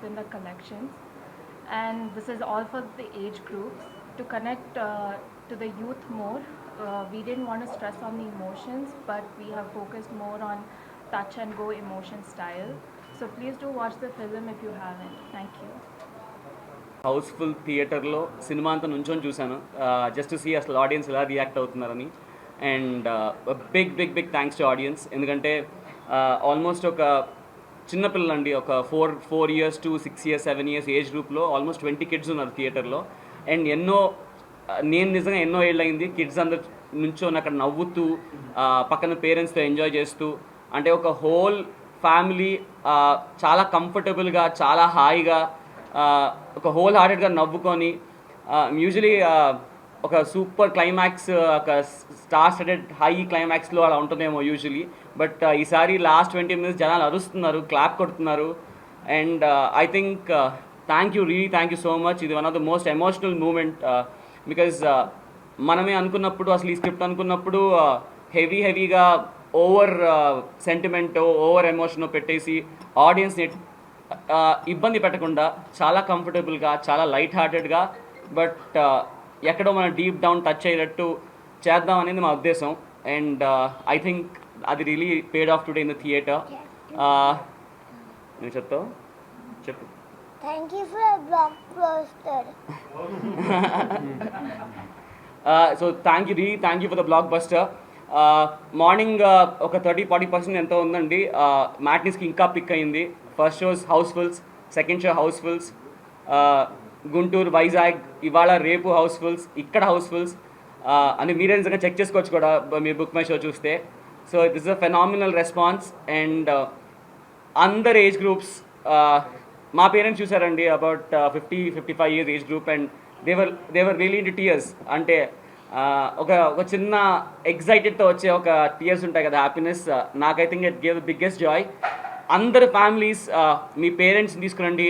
in the collections. And this is all for the age groups to connect to the youth more. We didn't want to stress on the emotions, but we have focused more on touch and go emotion style. So please do watch the film if you haven't. Thank you. House full థియేటర్లో సినిమా అంతా నుంచొని చూశాను just see అసలు audience ఎలా react అవుతున్నారని. And big big big thanks to audience. ఎందుకంటే almost ఒక చిన్నపిల్లలండి, ఒక 4 years to 6 years 7 years age గ్రూప్లో ఆల్మోస్ట్ 20 kids ఉన్నారు థియేటర్లో. అండ్ నేను నిజంగా ఎన్నో ఏళ్ళు అయింది కిడ్స్ అందరు నుంచొని అక్కడ నవ్వుతూ పక్కన పేరెంట్స్తో ఎంజాయ్ చేస్తూ, అంటే ఒక హోల్ ఫ్యామిలీ చాలా కంఫర్టబుల్గా చాలా హాయిగా ఒక హోల్ హార్టెడ్గా నవ్వుకొని, యూజువలీ ఒక సూపర్ క్లైమాక్స్, ఒక స్టార్ స్టడెడ్ హై క్లైమాక్స్లో అలా ఉంటుందేమో యూజువలీ. బట్ ఈసారి లాస్ట్ 20 minutes జనాలు అరుస్తున్నారు, క్లాప్ కొడుతున్నారు. And I think thank you so much. ఇది one of the most emotional moment. Because మనమే అనుకున్నప్పుడు, అసలు ఈ స్క్రిప్ట్ అనుకున్నప్పుడు హెవీగా ఓవర్ సెంటిమెంట్, ఓవర్ ఎమోషన్ పెట్టేసి ఆడియన్స్ని ఇబ్బంది పెట్టకుండా చాలా కంఫర్టబుల్గా, చాలా లైట్ హార్టెడ్గా, బట్ ఎక్కడో మనం డీప్ డౌన్ టచ్ అయ్యేటట్టు చేద్దాం అనేది మా ఉద్దేశం. అండ్ ఐ థింక్ అది really paid of today in the theatre. నేను చెప్తావు చెప్పు. Thank you for a blockbuster. So thank you for the block buster. Morning ఒక 30-40% ఎంతో ఉందండి. మ్యాట్నీస్కి ఇంకా పిక్ అయింది. First shows housefuls, second show housefuls, Guntur, Vizag, ఇవాళ రేపు హౌస్ఫుల్స్, ఇక్కడ హౌస్ఫుల్స్ అని మీరే నిజంగా చెక్ చేసుకోవచ్చు కూడా మీరు బుక్ మై షో చూస్తే. So this is a phenomenal response. And అందర్ ఏజ్ గ్రూప్స్, మా పేరెంట్స్ చూసారండి, about 50-55 years age group, and they were really into tears. అంటే ఒక చిన్న ఎగ్జైటెడ్తో వచ్చే ఒక టీయర్స్ ఉంటాయి కదా, హ్యాపీనెస్. నాకు I think it gave the biggest Joy. అందరు ఫ్యామిలీస్ మీ పేరెంట్స్ని తీసుకురండి.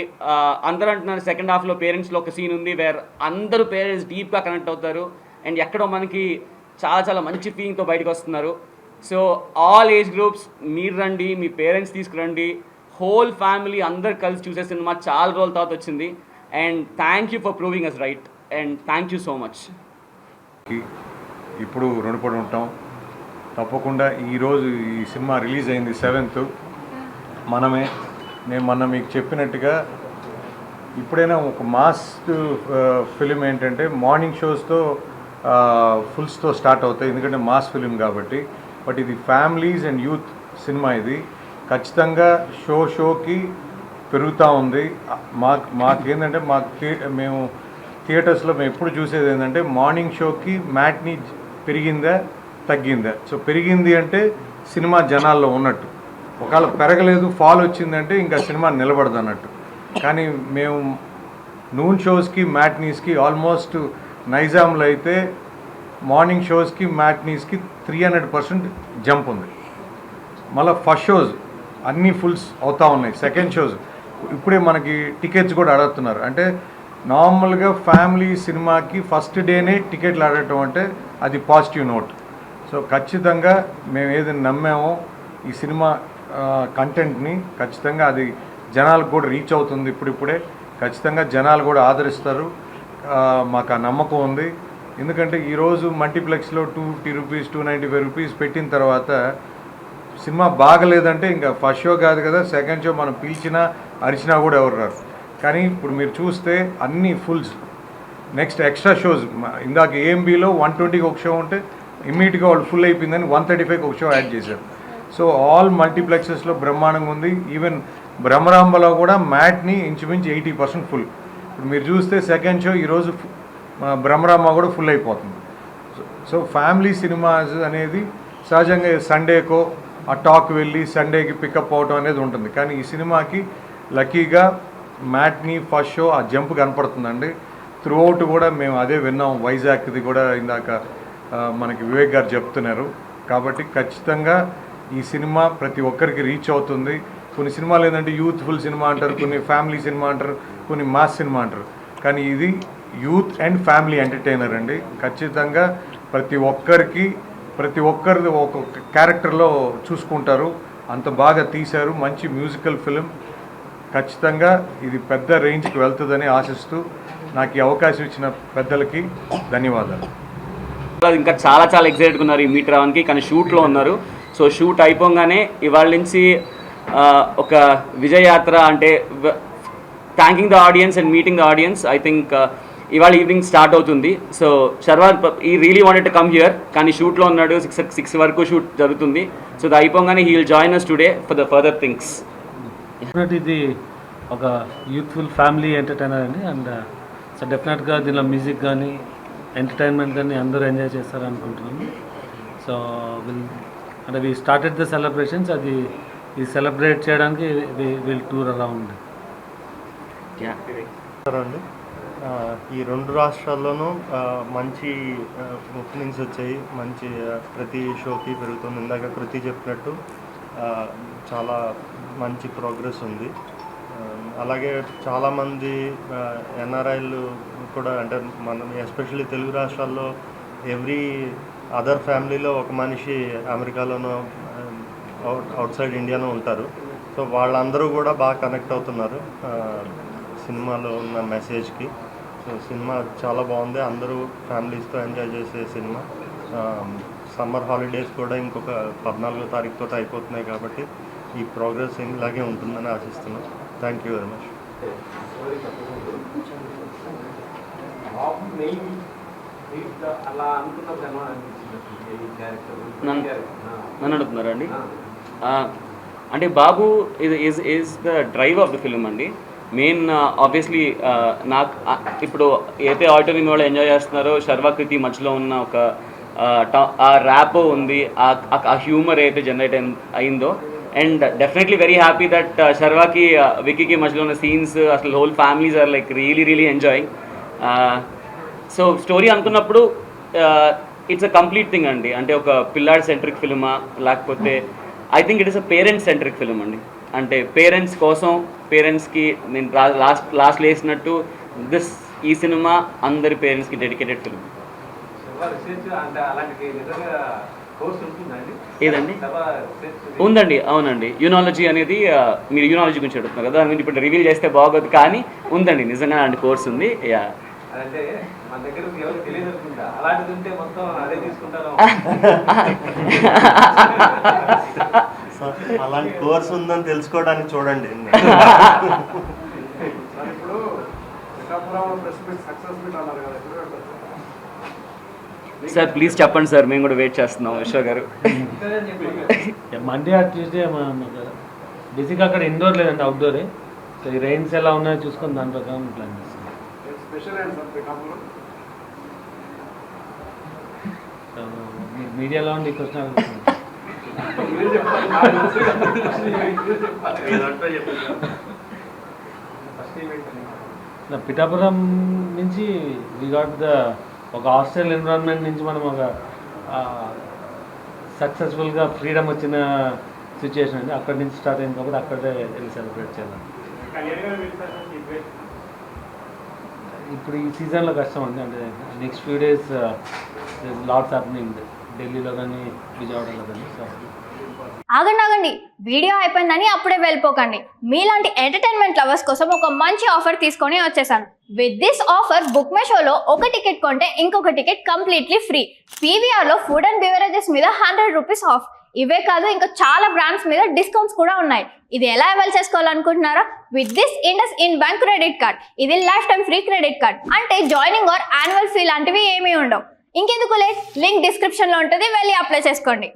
అందరూ అంటున్నారు సెకండ్ హాఫ్లో పేరెంట్స్లో ఒక సీన్ ఉంది వేర్ అందరూ పేరెంట్స్ డీప్గా కనెక్ట్ అవుతారు అండ్ ఎక్కడో మనకి చాలా మంచి ఫీలింగ్తో బయటకు వస్తున్నారు. సో ఆల్ ఏజ్ గ్రూప్స్ మీరు రండి, మీ పేరెంట్స్ తీసుకురండి, హోల్ ఫ్యామిలీ అందరు కలిసి చూసే సినిమా చాలా రోజుల తర్వాత వచ్చింది. And thank you for proving us right, and thank you so much. ఇప్పుడు రుణపడి ఉంటాం తప్పకుండా. ఈరోజు ఈ సినిమా రిలీజ్ అయింది 7th. నేను మొన్న మీకు చెప్పినట్టుగా ఇప్పుడైనా ఒక మాస్ ఫిలిం ఏంటంటే మార్నింగ్ షోస్తో ఫుల్స్తో స్టార్ట్ అవుతాయి, ఎందుకంటే మాస్ ఫిలిం కాబట్టి. బట్ ఇది ఫ్యామిలీస్ అండ్ యూత్ సినిమా. ఇది ఖచ్చితంగా షోకి పెరుగుతూ ఉంది. మాకేంటంటే మేము థియేటర్స్లో మేము ఎప్పుడు చూసేది ఏంటంటే మార్నింగ్ షోకి మ్యాట్నీ పెరిగిందా తగ్గిందా. సో పెరిగింది అంటే సినిమా జనాల్లో ఉన్నట్టు, ఒకవేళ పెరగలేదు ఫాల్ వచ్చిందంటే ఇంకా సినిమా నిలబడదు అన్నట్టు. కానీ మేము నూన్ షోస్కి మ్యాట్నీస్కి ఆల్మోస్ట్ నైజాంలో అయితే మార్నింగ్ షోస్కి మ్యాట్నీస్కి 300% జంప్ ఉంది. మళ్ళీ ఫస్ట్ షోస్ అన్నీ ఫుల్స్ అవుతూ ఉన్నాయి. సెకండ్ షోస్ ఇప్పుడే మనకి టికెట్స్ కూడా అడుగుతున్నారు. అంటే నార్మల్గా ఫ్యామిలీ సినిమాకి ఫస్ట్ డేనే టికెట్లు అడగటం అంటే అది పాజిటివ్ నోట్. సో ఖచ్చితంగా మేము ఏదైనా నమ్మామో ఈ సినిమా కంటెంట్ని ఖచ్చితంగా అది జనాలకు కూడా రీచ్ అవుతుంది. ఇప్పుడిప్పుడే ఖచ్చితంగా జనాలు కూడా ఆదరిస్తారు, మాకు ఆ నమ్మకం ఉంది. ఎందుకంటే ఈరోజు మల్టీప్లెక్స్లో 250 రూపీస్ 295 రూపీస్ పెట్టిన తర్వాత సినిమా బాగలేదంటే ఇంకా ఫస్ట్ షో కాదు కదా, సెకండ్ షో మనం పిలిచినా అరిచినా కూడా ఎవరు రారు. కానీ ఇప్పుడు మీరు చూస్తే అన్నీ ఫుల్స్. నెక్స్ట్ ఎక్స్ట్రా షోస్ ఇందాక ఏఎంబీలో 120కి ఒక షో ఉంటే ఇమ్మీడియట్గా వాళ్ళు ఫుల్ అయిపోయిందని 135కి ఒక షో యాడ్ చేశారు. సో ఆల్ మల్టీప్లెక్సెస్లో బ్రహ్మాండంగా ఉంది. ఈవెన్ బ్రహ్మరాంబలో కూడా మ్యాట్ని ఇంచుమించు 80% ఫుల్. ఇప్పుడు మీరు చూస్తే సెకండ్ షో ఈరోజు బ్రహ్మరాంబ కూడా ఫుల్ అయిపోతుంది. సో ఫ్యామిలీ సినిమాస్ అనేది సహజంగా సండేకో ఆ టాక్ వెళ్ళి సండేకి పికప్ అవటం అనేది ఉంటుంది. కానీ ఈ సినిమాకి లక్కీగా మ్యాట్ని ఫస్ట్ షో ఆ జంప్ కనపడుతుందండి. త్రూఅవుట్ కూడా మేము అదే విన్నాం. వైజాగ్ది కూడా ఇందాక మనకి వివేక్ గారు చెప్తున్నారు. కాబట్టి ఖచ్చితంగా ఈ సినిమా ప్రతి ఒక్కరికి రీచ్ అవుతుంది. కొన్ని సినిమాలు ఏంటంటే యూత్ఫుల్ సినిమా అంటారు, కొన్ని ఫ్యామిలీ సినిమా అంటారు, కొన్ని మాస్ సినిమా అంటారు. కానీ ఇది యూత్ అండ్ ఫ్యామిలీ ఎంటర్టైనర్ అండి. ఖచ్చితంగా ప్రతి ఒక్కరిది ఒక్కొక్క క్యారెక్టర్లో చూసుకుంటారు. అంత బాగా తీశారు. మంచి మ్యూజికల్ ఫిలిం. ఖచ్చితంగా ఇది పెద్ద రేంజ్కి వెళ్తుందని ఆశిస్తూ నాకు ఈ అవకాశం ఇచ్చిన పెద్దలకి ధన్యవాదాలు. ఇంకా చాలా చాలా ఎక్సైటెడ్గా ఉన్నారు ఈ మీట్ రావడానికి, కానీ షూట్లో ఉన్నారు. సో షూట్ అయిపోగానే ఇవాళ నుంచి ఒక విజయయాత్ర అంటే thanking the audience and meeting the audience. I think ఇవాళ ఈవినింగ్ స్టార్ట్ అవుతుంది. సో శర్వా ఈ really wanted to come here, కానీ షూట్లో ఉన్నాడు. 6 వరకు షూట్ జరుగుతుంది. సో అది అయిపోగానే he will join us today for the further things. ఇది ఒక యూత్ఫుల్ ఫ్యామిలీ ఎంటర్టైనర్ అండి. అండ్ సో డెఫినెట్గా దీనిలో మ్యూజిక్ కానీ ఎంటర్టైన్మెంట్ కానీ అందరూ ఎంజాయ్ చేస్తారు అనుకుంటున్నాను. సో అంటే వి స్టార్టెడ్ ద సెలబ్రేషన్స్, అది ఈ సెలబ్రేట్ చేయడానికి విల్ టూర్ అరౌండ్. అండి ఈ 2 రాష్ట్రాల్లోనూ మంచి ఓపెనింగ్స్ వచ్చాయి. మంచి ప్రతి షోకి పెరుగుతుంది. ఇందాక కృతి చెప్పినట్టు చాలా మంచి ప్రోగ్రెస్ ఉంది. అలాగే చాలామంది ఎన్ఆర్ఐలు కూడా, అంటే మనం ఎస్పెషల్లీ తెలుగు రాష్ట్రాల్లో ఎవ్రీ అదర్ ఫ్యామిలీలో ఒక మనిషి అమెరికాలోనో అవుట్ సైడ్ ఇండియాలో ఉంటారు. సో వాళ్ళందరూ కూడా బాగా కనెక్ట్ అవుతున్నారు సినిమాలో ఉన్న మెసేజ్కి. సో సినిమా చాలా బాగుంది. అందరూ ఫ్యామిలీస్తో ఎంజాయ్ చేసే సినిమా. సమ్మర్ హాలిడేస్ కూడా ఇంకొక 14వ తారీఖుతో అయిపోతున్నాయి కాబట్టి ఈ ప్రోగ్రెస్ ఇలాగే ఉంటుందని ఆశిస్తున్నాం. Thank you very much. నన్ను అడుగుతున్నారండి. అంటే Babu is the drive of the film అండి. మెయిన్ ఆబ్వియస్లీ నాకు ఇప్పుడు ఏదైతే ఆడిటోరియం వాళ్ళు ఎంజాయ్ చేస్తున్నారో, శర్వాకృతి మధ్యలో ఉన్న ఒక ఆ ర్యాప్ ఉంది, ఆ హ్యూమర్ ఏదైతే జనరేట్ అయిందో. And definitely very happy that శర్వాకి విక్కీకి మధ్యలో ఉన్న సీన్స్, అసలు whole families are like really enjoying. So story అనుకున్నప్పుడు ఇట్స్ అ కంప్లీట్ థింగ్ అండి. అంటే ఒక పిల్లాడ్ సెంట్రిక్ ఫిల్మా, లేకపోతే I think it is a parents centric film అండి. అంటే పేరెంట్స్ కోసం, పేరెంట్స్కి నేను లాస్ట్ వేసినట్టు ఈ సినిమా అందరి పేరెంట్స్కి డెడికేటెడ్ ఫిల్మ్. ఏదండి? ఉందండి, అవునండి. యూనాలజీ అనేది మీరు యూనాలజీ గురించి అడుగుతున్నారు కదా, దాని ఇప్పుడు రివీల్ చేస్తే బాగోదు, కానీ ఉందండి, నిజంగా అలాంటి కోర్స్ ఉంది. యా, అలాంటి కోర్స్ ఉందని తెలుసుకోవడానికి చూడండి. సార్ ప్లీజ్ చెప్పండి సార్, మేము కూడా వెయిట్ చేస్తున్నాం. విశ్వ గారు, మండే ట్యూస్డే బేసిక్గా అక్కడ ఇండోర్ లేదండి, అవుట్డోరే. సో ఈ రైన్స్ ఎలా ఉన్నాయో చూసుకొని దాని ప్రకారం ప్లాన్ చేస్తాం. మీడియాలో ఉండి క్వశ్చన్ పిఠాపురం నుంచి వి గాట్ ద ఒక హాస్టల్ ఎన్విరాన్మెంట్ నుంచి మనం ఒక సక్సెస్ఫుల్గా ఫ్రీడమ్ వచ్చిన సిచ్యుయేషన్ అండి. అక్కడి నుంచి స్టార్ట్ అయింది కాబట్టి అక్కడే వెళ్ళి సెలబ్రేట్ చేద్దాం. ఇప్పుడు ఈ సీజన్లో కష్టం అండి. అంటే next few days LADS happening ఢిల్లీలో కానీ విజయవాడలో కానీ. సో ఆగండి, వీడియో అయిపోయిందని అప్పుడే వెళ్ళిపోకండి. మీలాంటి ఎంటర్టైన్మెంట్ లవర్స్ కోసం ఒక మంచి ఆఫర్ తీసుకొని వచ్చేసాను. With this offer book my షోలో ఒక టికెట్ కొంటే ఇంకొక టికెట్ కంప్లీట్లీ ఫ్రీ. పీవీఆర్లో ఫుడ్ అండ్ బెవరేజెస్ మీద 100 రూపీస్ ఆఫ్. ఇవే కాదు, ఇంకా చాలా బ్రాండ్స్ మీద డిస్కౌంట్స్ కూడా ఉన్నాయి. ఇది ఎలా అవైల్ చేసుకోవాలనుకుంటున్నారా? With this IndusInd bank credit card. ఇది lifetime free credit card. అంటే జాయినింగ్ ఆర్ యాన్యువల్ ఫీ లాంటివి ఏమీ ఉండవు. ఇంకెందుకు లేట్, లింక్ డిస్క్రిప్షన్లో ఉంటుంది, వెళ్ళి అప్లై చేసుకోండి.